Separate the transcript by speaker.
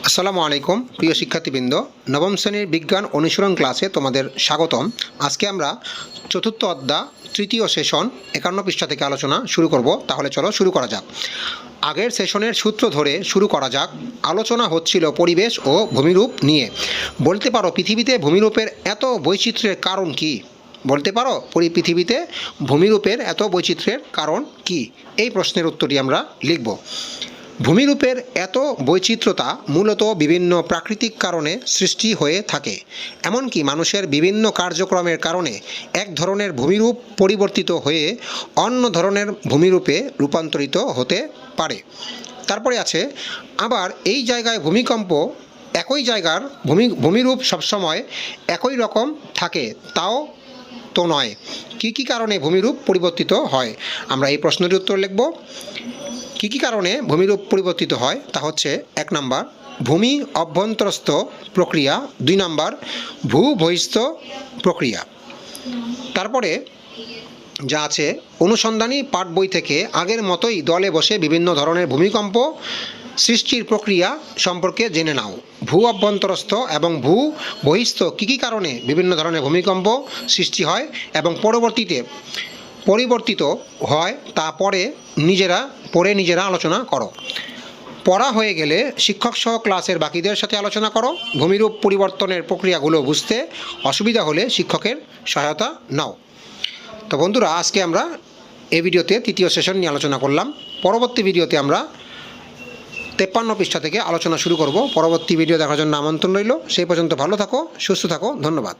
Speaker 1: আসসালামু আলাইকুম প্রিয় শিক্ষার্থীবৃন্দ, নবম শ্রেণীর বিজ্ঞান অনুশীলন ক্লাসে তোমাদের স্বাগতম। আজকে আমরা চতুর্থ অধ্যায় তৃতীয় সেশন 51 পৃষ্ঠা থেকে আলোচনা শুরু করব। তাহলে চলো শুরু করা যাক। আগের সেশনের সূত্র ধরে শুরু করা যাক। আলোচনা হচ্ছিল পরিবেশ ও ভূমিরূপ নিয়ে। বলতে পারো পৃথিবীতে ভূমিরূপের এত বৈচিত্র্যের কারণ কি? বলতে পারো পৃথিবীতে ভূমিরূপের এত বৈচিত্র্যের কারণ কি? এই প্রশ্নের উত্তরটি আমরা লিখব। ভূমিরূপের এত বৈচিত্র্যতা মূলত বিভিন্ন প্রাকৃতিক কারণে সৃষ্টি হয়ে থাকে। এমনকি মানুষের বিভিন্ন কার্যক্রমের কারণে এক ধরনের ভূমিরূপ পরিবর্তিত হয়ে অন্য ধরনের ভূমিরূপে রূপান্তরিত হতে পারে। তারপরে আছে আবার এই জায়গায় ভূমিকম্প, একই জায়গার ভূমিরূপ সবসময় একই রকম থাকে তাও তো নয়। কী কী কারণে ভূমিরূপ পরিবর্তিত হয়? আমরা এই প্রশ্নটির উত্তর লিখব। কী কী কারণে ভূমিরূপ পরিবর্তিত হয় তা হচ্ছে: 1 নম্বর ভূমি অভ্যন্তরস্থ প্রক্রিয়া, 2 নম্বর ভূবহিস্থ প্রক্রিয়া। তারপরে যা আছে অনুসন্ধানী পাঠ বই থেকে আগের মতোই দলে বসে বিভিন্ন ধরনের ভূমিকম্প সৃষ্টির প্রক্রিয়া সম্পর্কে জেনে নাও। ভূ অভ্যন্তরস্থ এবং ভূ বহিস্থ কী কী কারণে বিভিন্ন ধরনের ভূমিকম্প সৃষ্টি হয় এবং পরিবর্তিত হয় তা নিজেরা আলোচনা করো। পড়া হয়ে গেলে শিক্ষক সহ ক্লাসের বাকিদের সাথে আলোচনা করো। ভূমিরূপ পরিবর্তনের প্রক্রিয়াগুলো বুঝতে অসুবিধা হলে শিক্ষকের সহায়তা নাও। তো বন্ধুরা, আজকে আমরা এই ভিডিওতে তৃতীয় সেশন নিয়ে আলোচনা করলাম। পরবর্তী ভিডিওতে আমরা 53 পৃষ্ঠা থেকে আলোচনা শুরু করব। পরবর্তী ভিডিও দেখার জন্য আমন্ত্রণ রইল। সেই পর্যন্ত ভালো থাকো, সুস্থ থাকো। ধন্যবাদ।